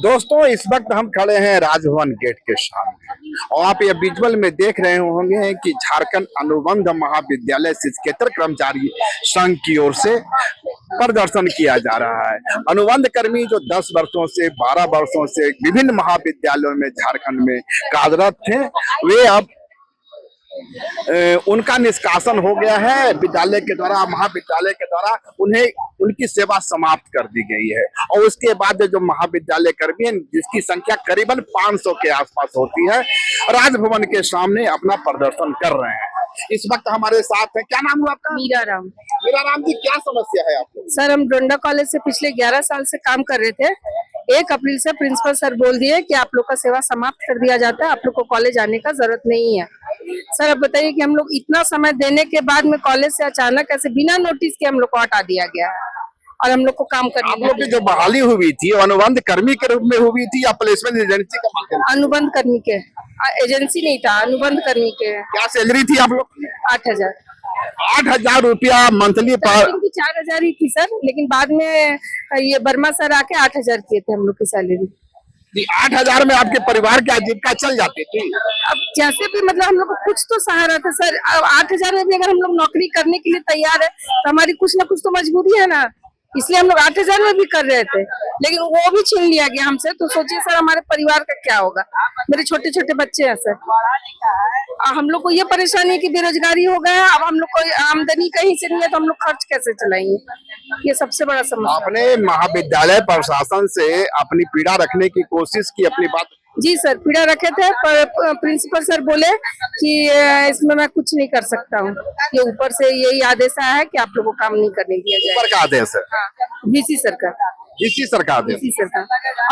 दोस्तों इस वक्त हम खड़े हैं राजभवन गेट के सामने और आप ये विजुअल में देख रहे होंगे कि झारखंड अनुबंध महाविद्यालय शिक्षकेतर कर्मचारी संघ की ओर से प्रदर्शन किया जा रहा है। अनुबंध कर्मी जो 10 वर्षों से 12 वर्षों से विभिन्न महाविद्यालयों में झारखंड में कार्यरत थे, वे अब उनका निष्कासन हो गया है। विद्यालय के द्वारा, महाविद्यालय के द्वारा उन्हें उनकी सेवा समाप्त कर दी गई है और उसके बाद जो महाविद्यालय कर्मी हैं, जिसकी संख्या करीबन 500 के आसपास होती है, राजभवन के सामने अपना प्रदर्शन कर रहे हैं। इस वक्त हमारे साथ है, क्या नाम हुआ आपका? मीरा राम। मीरा राम जी, क्या समस्या है आपको? सर, हम डोंडा कॉलेज से पिछले 11 साल से काम कर रहे थे। 1 अप्रैल से प्रिंसिपल सर बोल दिए कि आप लोग का सेवा समाप्त कर दिया जाता है, आप लोग को कॉलेज आने का जरूरत नहीं है। सर, अब बताइए कि हम लोग इतना समय देने के बाद में कॉलेज से अचानक ऐसे बिना नोटिस के हम लोग को हटा दिया गया है और हम लोग को काम करने। आप लोग की जो बहाली हुई थी अनुबंध कर्मी के रूप में हुई थी या प्लेसमेंट एजेंसी के माध्यम? अनुबंध कर्मी के, एजेंसी नहीं था, अनुबंध कर्मी के। क्या सैलरी थी आप लोग की? 8,000। 8,000 रुपया मंथली पर? 4,000 ही थी सर, लेकिन बाद में ये वर्मा सर आके 8,000 किए थे हम लोग की सैलरी। 8,000 में आपके परिवार की आजीविका चल जाती थी? अब जैसे भी मतलब हम लोग को कुछ तो सहारा था सर। अब 8,000 में भी अगर हम लोग नौकरी करने के लिए तैयार है तो हमारी कुछ ना कुछ तो मजबूरी है ना, इसलिए हम लोग 8,000 में भी कर रहे थे, लेकिन वो भी छीन लिया गया हमसे। तो सोचिए सर, हमारे परिवार का क्या होगा। मेरे छोटे छोटे बच्चे हैं सर, हम लोग को ये परेशानी है कि बेरोजगारी हो गया। अब हम लोग को आमदनी कहीं से नहीं है तो हम लोग खर्च कैसे चलाएंगे, ये सबसे बड़ा समस्या। आपने महाविद्यालय प्रशासन से अपनी पीड़ा रखने की कोशिश की, अपनी बात? जी सर, पीड़ा रखे थे, पर प्रिंसिपल सर बोले कि इसमें मैं कुछ नहीं कर सकता हूँ, ये ऊपर से यही आदेश आया है कि आप लोगों को काम नहीं करने दिया जाए। ऊपर का आदेश है? VC सर का। इसी सरकार ने? VC सर का।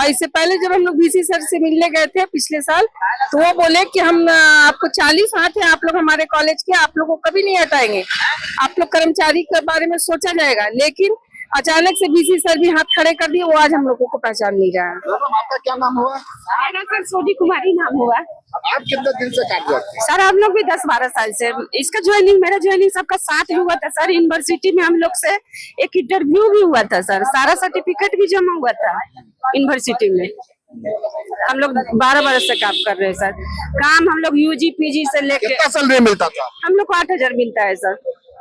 और इससे पहले जब हम लोग VC सर से मिलने गए थे पिछले साल, तो वो बोले कि हम आपको 40 हाथ है आप लोग हमारे कॉलेज के, आप लोग को कभी नहीं हटाएंगे, आप लोग कर्मचारी के बारे में सोचा जाएगा। लेकिन अचानक से VC सर भी हाथ खड़े कर दिए, वो आज हम लोगों को पहचान नहीं रहा है। आपका क्या नाम हुआ? मेरा सर सोनी कुमारी नाम हुआ। आप कितने दिन से कार्यरत हैं? सर, हम लोग भी 10-12 साल से। इसका ज्वाइनिंग, मेरा ज्वाइनिंग सबका साथ हुआ था सर। यूनिवर्सिटी में हम लोग से एक इंटरव्यू भी हुआ था सर, सारा सर्टिफिकेट भी जमा हुआ था यूनिवर्सिटी में। हम लोग 12 बरस से काम कर रहे हैं सर। काम हम लोग UG PG से लेके। कितना सैलरी मिलता था? हम लोग को 8,000 मिलता है सर,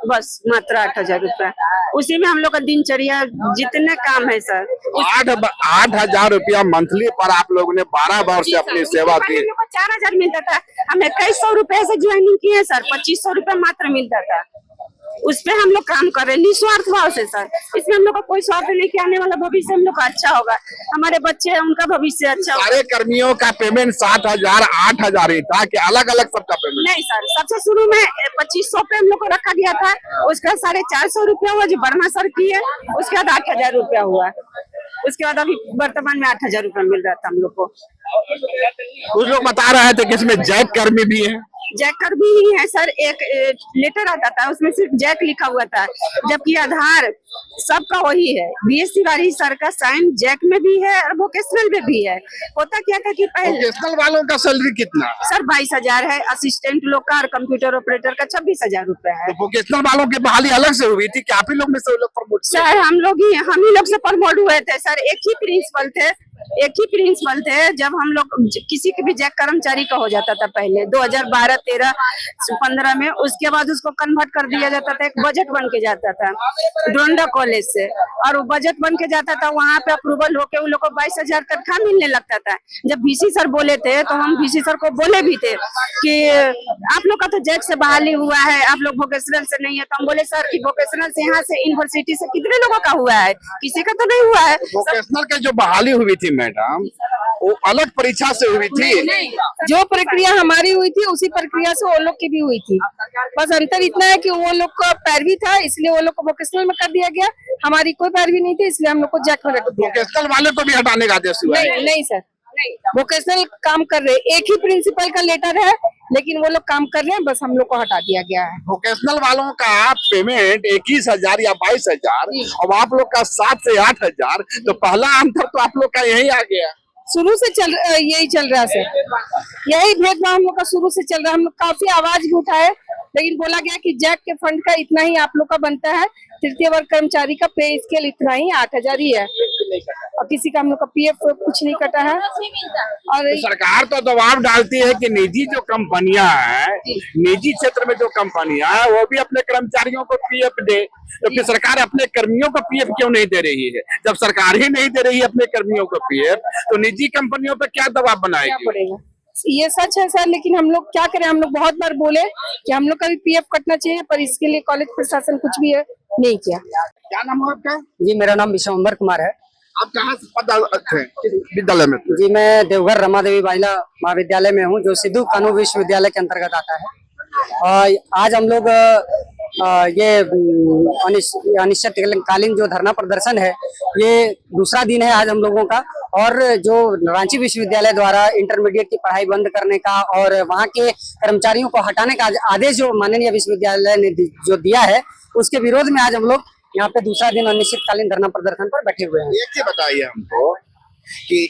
बस मात्र 8,000 रुपया। उसी में हम लोग का दिनचर्या जितने काम है सर। 8,000 रुपया मंथली पर आप लोगों ने 12 वर्ष से अपनी सेवा दी। हम लोग को 4,000 मिलता था, हम 2100 रुपए से ज्वाइनिंग किए सर। 2,500 रुपए मात्र मिलता था, उस पे हम लोग काम कर रहे हैं निस्वार्थ भाव से सर। इसमें हम लोग का कोई स्वार्थ नहीं कि आने वाला भविष्य हम लोग का अच्छा होगा, हमारे बच्चे हैं उनका भविष्य अच्छा होगा। सारे कर्मियों का पेमेंट 7,000 8,000 ही था कि अलग अलग सबका पेमेंट? नहीं सर, सबसे शुरू में 2,500 पे हम लोग को रखा गया था, उसका 450 रुपया हुआ जो वर्मा सर की है, उसके बाद 8,000 रुपया हुआ, उसके बाद अभी वर्तमान में 8,000 रुपया मिल रहा था हम लोग को। कुछ लोग बता रहे थे कि इसमें जैक कर्मी भी है। जैक कर्मी ही है सर, एक लेटर आता था उसमें सिर्फ जैक लिखा हुआ था, जबकि आधार सबका वही है। BS तिवारी सर का साइन जैक में भी है और वोकेशनल में भी है। होता क्या था कि पहले वोकेशनल वालों का सैलरी कितना सर 22,000 है, असिस्टेंट लोग का और कंप्यूटर ऑपरेटर का 26,000 रुपया है। तो वोकेशनल वालों की बहाली अलग से हुई थी कि आप ही लोग में से लोग प्रमोट? सर, हम ही लोग से प्रमोट हुए थे सर। एक ही प्रिंसिपल थे जब हम लोग किसी के भी जैक कर्मचारी का हो जाता था पहले 2012, 13, 15 में। उसके बाद उसको कन्वर्ट कर दिया जाता था, एक बजट बन के जाता था डोंडा कॉलेज से, और वो बजट बन के जाता था, वहाँ पे अप्रूवल होके उन लोग को 22,000 तनख्वाह मिलने लगता था। जब VC सर बोले थे तो हम VC सर को बोले भी थे कि आप लोग का तो जैक से बहाली हुआ है, आप लोग वोकेशनल से नहीं है। तो हम बोले सर कि वोकेशनल से यहाँ से यूनिवर्सिटी से कितने लोगों का हुआ है, किसी का तो नहीं हुआ है। वोकेशनल के जो बहाली हुई थी मैडम, वो अलग परीक्षा से हुई थी? नहीं, जो प्रक्रिया हमारी हुई थी उसी प्रक्रिया से वो लोग की भी हुई थी। बस अंतर इतना है कि वो लोग का पैरवी था, इसलिए वो लोग को वोकेशनल में कर दिया गया। हमारी कोई पैरवी नहीं थी, इसलिए हम लोग को जैक में रख दिया। वोकेशनल वाले को भी हटाने का आदेश हुआ? नहीं सर, वोकेशनल काम कर रहे, एक ही प्रिंसिपल का लेटर है, लेकिन वो लोग काम कर रहे हैं, बस हम लोग को हटा दिया गया है। वोकेशनल वालों का पेमेंट 21,000 या 22,000 और आप लोग का 7 से 8,000, तो पहला अंतर तो आप लोग का यही आ गया। शुरू से यही चल रहा है सर, यही भेदभाव हम लोग का शुरू से चल रहा है। हम लोग काफी आवाज भी उठाए, लेकिन बोला गया कि जैक के फंड का इतना ही आप लोग का बनता है, तृतीय वर्ग कर्मचारी का पे स्केल इतना ही 8,000 ही है। नहीं कटा। और किसी का हम लोग का पीएफ कुछ नहीं कटा है। और तो सरकार तो दबाव डालती है कि निजी जो कंपनियां हैं, निजी क्षेत्र में जो कंपनियां हैं, वो भी अपने कर्मचारियों को पीएफ दे। तो फिर सरकार अपने कर्मियों को पीएफ क्यों नहीं दे रही है? जब सरकार ही नहीं दे रही है अपने कर्मियों को पीएफ, तो निजी कंपनियों पर क्या दबाव क्या बनाएगी? पड़ेगा? ये सच है सर, लेकिन हम लोग क्या करें, हम लोग बहुत बार बोले कि हम लोग का भी पीएफ कटना चाहिए, पर इसके लिए कॉलेज प्रशासन कुछ भी नहीं किया। क्या नाम है आपका? जी मेरा नाम विश्वम्बर कुमार है। आप कहाँ से पद थे, किस विद्यालय में थे? जी मैं देवघर रमा देवी बालिका महाविद्यालय में हूँ, जो सिद्धू कानू विश्वविद्यालय के अंतर्गत आता है। और आज हम लोग ये अनिश्चितकालीन जो धरना प्रदर्शन है, ये दूसरा दिन है आज हम लोगों का। और जो रांची विश्वविद्यालय द्वारा इंटरमीडिएट की पढ़ाई बंद करने का और वहाँ के कर्मचारियों को हटाने का आदेश जो माननीय विश्वविद्यालय ने जो दिया है, उसके विरोध में आज हम लोग यहाँ पे दूसरा दिन अनिश्चितकालीन धरना प्रदर्शन पर बैठे हुए हैं। एक चीज बताइए हमको कि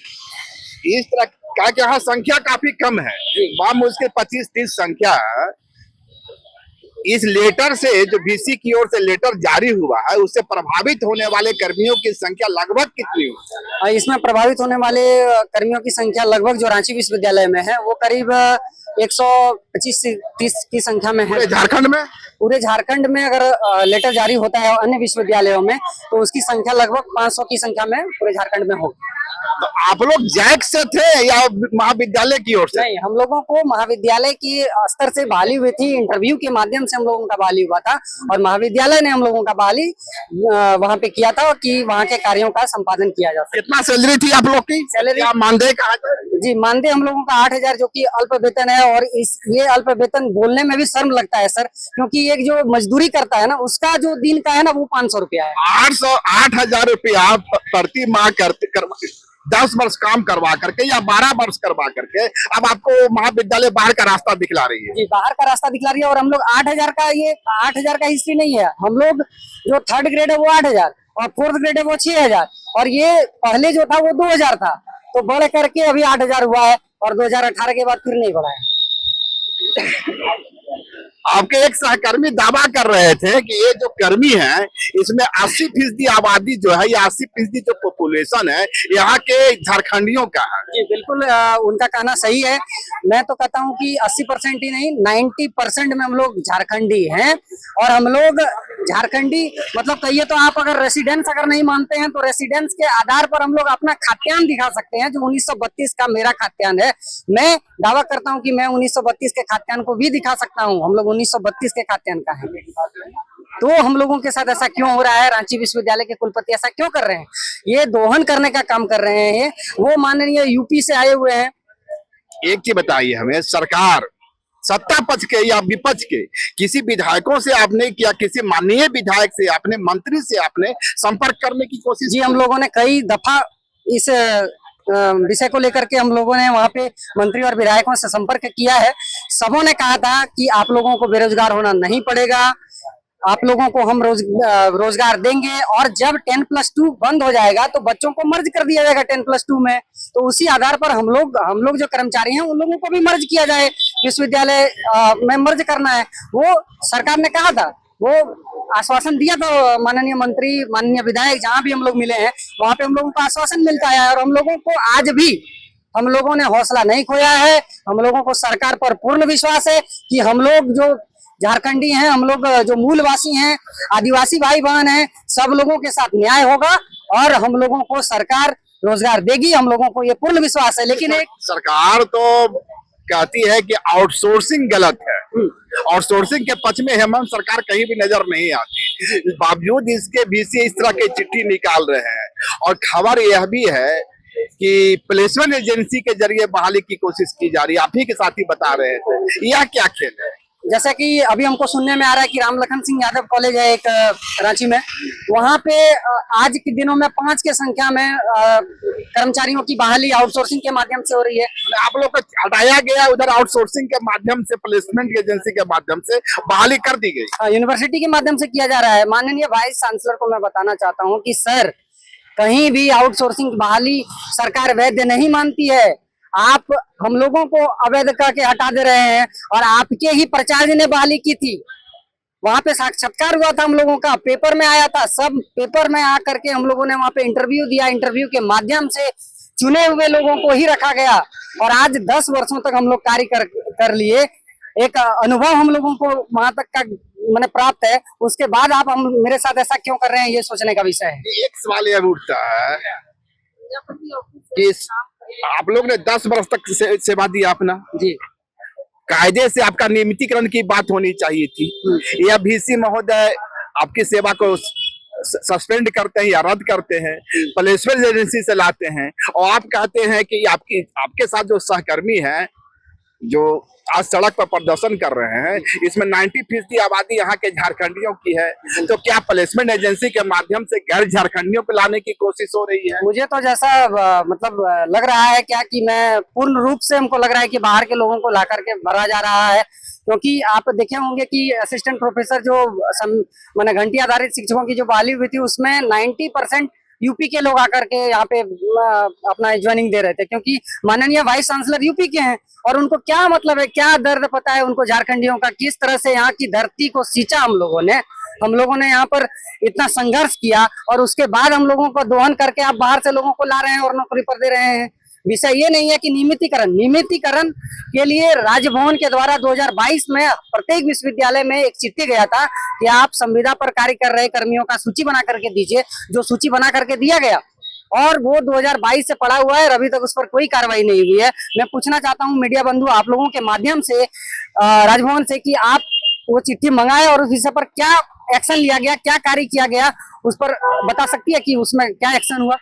इस तरह का यहाँ संख्या काफी कम है, मुश्किल 25-30 संख्या है। इस लेटर से जो बीसी की ओर से लेटर जारी हुआ है, उससे प्रभावित होने वाले कर्मियों की संख्या लगभग कितनी है? इसमें प्रभावित होने वाले कर्मियों की संख्या लगभग जो रांची विश्वविद्यालय में है, वो करीब 125 से 30 की संख्या में है। पूरे झारखंड में? पूरे झारखंड में अगर लेटर जारी होता है अन्य विश्वविद्यालयों में, तो उसकी संख्या लगभग 500 की संख्या में पूरे झारखंड में होगी। तो आप लोग जैक से थे या महाविद्यालय की ओर से? नहीं, हम लोगों को महाविद्यालय की स्तर से बहाली हुई थी, इंटरव्यू के माध्यम से हम लोगों का बहाली हुआ था, और महाविद्यालय ने हम लोगों का बहाली वहाँ पे किया था कि वहाँ के कार्यों का संपादन किया जा सके। कितना सैलरी थी आप लोग की? सैलरी मानदेय कहा? जी मानदेय हम लोगों का 8,000 जो कि अल्प वेतन है। और ये अल्प वेतन बोलने में भी शर्म लगता है सर, क्योंकि एक जो मजदूरी करता है ना, उसका जो दिन का है ना, वो 500 रुपया है। 8,000 रुपया प्रति माह 10 वर्ष काम करवा करके या 12 वर्ष करवा करके अब आपको महाविद्यालय बाहर का रास्ता दिखला रही है। जी बाहर का रास्ता दिखला रही है। और हम लोग 8,000 का हिस्ट्री नहीं है। हम लोग जो 3rd ग्रेड है वो 8,000 और 4th ग्रेड है वो 6,000, और ये पहले जो था वो 2,000 था, तो बढ़ करके अभी 8,000 हुआ है, और 2018 के बाद फिर नहीं बढ़ा है। आपके एक सहकर्मी दावा कर रहे थे कि ये जो कर्मी है, इसमें 80% आबादी जो है, या 80% जो पॉपुलेशन है यहाँ के झारखंडियों का है। जी बिल्कुल, उनका कहना सही है। मैं तो कहता हूँ कि 80% ही नहीं, 90% में हम लोग झारखंडी हैं। और हम लोग झारखंडी मतलब कहिए तो आप अगर रेसिडेंस अगर नहीं मानते हैं, तो रेसिडेंस के आधार पर हम लोग अपना खाद्यान्न दिखा सकते हैं, जो 1932 का मेरा खाद्यान्न है। मैं दावा करता हूं कि मैं 1932 के खाद्यान्न को भी दिखा सकता हूं। हम लोग 1932 के खाद्यान्न का है। तो हम लोगों के साथ ऐसा क्यों हो रहा है? रांची विश्वविद्यालय के कुलपति ऐसा क्यों कर रहे हैं? ये दोहन करने का काम कर रहे हैं। वो माननीय यूपी से आए हुए हैं। एक चीज बताइए हमें, सरकार सत्ता पक्ष के या विपक्ष के किसी विधायकों से आपने किया, किसी माननीय विधायक से आपने, मंत्री से आपने संपर्क करने की कोशिश? जी हम लोगों ने कई दफा इस विषय को लेकर के हम लोगों ने वहाँ पे मंत्री और विधायकों से संपर्क किया है। सबों ने कहा था कि आप लोगों को बेरोजगार होना नहीं पड़ेगा, आप लोगों को हम रोजगार देंगे। और जब 10+2 बंद हो जाएगा तो बच्चों को मर्ज कर दिया जाएगा 10+2 में। तो उसी आधार पर हम लोग जो कर्मचारी हैं, उन लोगों को भी मर्ज किया जाए, विश्वविद्यालय में मर्ज करना है। वो सरकार ने कहा था, वो आश्वासन दिया था माननीय मंत्री, माननीय विधायक, जहाँ भी हम लोग मिले हैं वहाँ पे हम लोगों को आश्वासन मिलता है। और हम लोगों को आज भी हम लोगों ने हौसला नहीं खोया है। हम लोगों को सरकार पर पूर्ण विश्वास है कि हम लोग जो झारखंडी हैं, हम लोग जो मूलवासी हैं, आदिवासी भाई बहन हैं, सब लोगों के साथ न्याय होगा और हम लोगों को सरकार रोजगार देगी। हम लोगों को ये पूर्ण विश्वास है। लेकिन एक सरकार तो कहती है कि आउटसोर्सिंग गलत है, आउटसोर्सिंग के पक्ष में हेमंत सरकार कहीं भी नजर नहीं आती। बावजूद इसके बीसी इस तरह की चिट्ठी निकाल रहे हैं। और खबर यह भी है कि प्लेसमेंट एजेंसी के जरिए बहाली की कोशिश की जा रही है। आप ही के साथी बता रहे थे, यह क्या खेल है? जैसा कि अभी हमको सुनने में आ रहा है कि राम लखन सिंह यादव कॉलेज है एक रांची में, वहाँ पे आज के दिनों में 5 के संख्या में कर्मचारियों की बहाली आउटसोर्सिंग के माध्यम से हो रही है। आप लोग को हटाया गया, उधर आउटसोर्सिंग के माध्यम से, प्लेसमेंट एजेंसी के माध्यम से बहाली कर दी गई। यूनिवर्सिटी के माध्यम से किया जा रहा है। माननीय वाइस चांसलर को मैं बताना चाहता हूँ कि सर, कहीं भी आउटसोर्सिंग बहाली सरकार वैध नहीं मानती है। आप हम लोगों को अवैध करके हटा दे रहे हैं, और आपके ही प्राचार्य ने बहाली की थी। वहां पे साक्षात्कार हुआ था हम लोगों का, पेपर में आया था, सब पेपर में आ करके हम लोगों ने वहां पे इंटरव्यू दिया, इंटरव्यू के माध्यम से चुने हुए लोगों को ही रखा गया और आज 10 वर्षों तक हम लोग कार्य कर लिए। एक अनुभव हम लोगों को वहां तक का मैंने प्राप्त है, उसके बाद आप हम मेरे साथ ऐसा क्यों कर रहे हैं ये सोचने का विषय है। एक सवाल यह उठता है कि आप लोग ने 10 वर्ष तक सेवा दी अपना जी, कायदे से आपका नियमितीकरण की बात होनी चाहिए थी। या VC महोदय आपकी सेवा को सस्पेंड करते हैं या रद्द करते हैं, प्लेसमेंट एजेंसी से लाते हैं और आप कहते हैं कि आपके साथ जो सहकर्मी हैं जो आज सड़क पर प्रदर्शन कर रहे हैं, इसमें 90% आबादी यहाँ के झारखंडियों की है, तो क्या प्लेसमेंट एजेंसी के माध्यम से गैर झारखंडियों को लाने की कोशिश हो रही है? मुझे तो जैसा मतलब लग रहा है क्या कि मैं पूर्ण रूप से हमको लग रहा है कि बाहर के लोगों को ला करके भरा जा रहा है, क्योंकि आप देखे होंगे कि असिस्टेंट प्रोफेसर जो मैंने घंटी आधारित शिक्षकों की जो बहाली हुई थी उसमें 90% यूपी के लोग आकर के यहाँ पे अपना ज्वाइनिंग दे रहे थे, क्योंकि माननीय वाइस चांसलर यूपी के हैं और उनको क्या मतलब है, क्या दर्द पता है उनको झारखंडियों का, किस तरह से यहाँ की धरती को सींचा हम लोगों ने यहाँ पर इतना संघर्ष किया और उसके बाद हम लोगों को दोहन करके आप बाहर से लोगों को ला रहे हैं और नौकरी पर दे रहे हैं। विषय ये नहीं है कि नियमितीकरण के लिए राजभवन के द्वारा 2022 में प्रत्येक विश्वविद्यालय में एक चिट्ठी गया था कि आप संविदा पर कार्य कर रहे कर्मियों का सूची बना करके दीजिए, जो सूची बना करके दिया गया और वो 2022 से पड़ा हुआ है और अभी तक उस पर कोई कार्रवाई नहीं हुई है। मैं पूछना चाहता हूँ मीडिया बंधु आप लोगों के माध्यम से राजभवन से कि आप वो चिट्ठी मंगाए और उस विषय पर क्या एक्शन लिया गया, क्या कार्य किया गया, उस पर बता सकती है कि उसमें क्या एक्शन हुआ।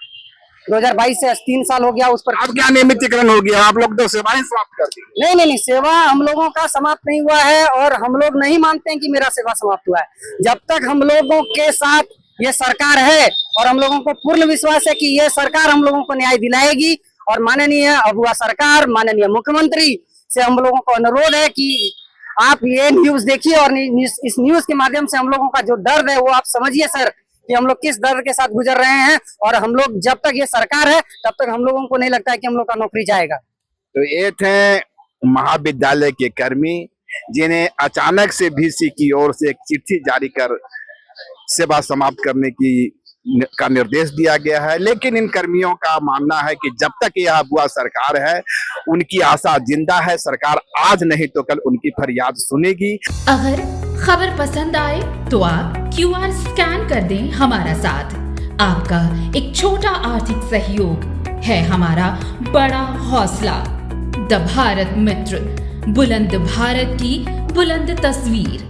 2022 से 3 साल हो गया उस पर। अब क्या नियमितीकरण हो गया? आप लोग तो सेवाएं समाप्त कर दी। नहीं, सेवा हम लोगों का समाप्त नहीं हुआ है और हम लोग नहीं मानते हैं कि मेरा सेवा समाप्त हुआ है। जब तक हम लोगों के साथ ये सरकार है और हम लोगों को पूर्ण विश्वास है कि ये सरकार हम लोगों को न्याय दिलाएगी और माननीय अगुआ सरकार, माननीय मुख्यमंत्री से हम लोगों को अनुरोध है कि आप ये न्यूज देखिए और इस न्यूज के माध्यम से हम लोगों का जो दर्द है वो आप समझिए सर कि हम लोग किस दर्द के साथ गुजर रहे हैं और हम लोग जब तक ये सरकार है तब तक हम लोगों को नहीं लगता है कि हम लोग का नौकरी जाएगा। तो ये थे महाविद्यालय के कर्मी जिन्हें अचानक से VC की ओर से एक चिट्ठी जारी कर सेवा समाप्त करने का निर्देश दिया गया है, लेकिन इन कर्मियों का मानना है कि जब तक यह अगुआ सरकार है उनकी आशा जिंदा है, सरकार आज नहीं तो कल उनकी फरियाद सुनेगी। अगर खबर पसंद आए तो आप QR स्कैन कर दें हमारा साथ। आपका एक छोटा आर्थिक सहयोग है हमारा बड़ा हौसला। द भारत मित्र, बुलंद भारत की बुलंद तस्वीर।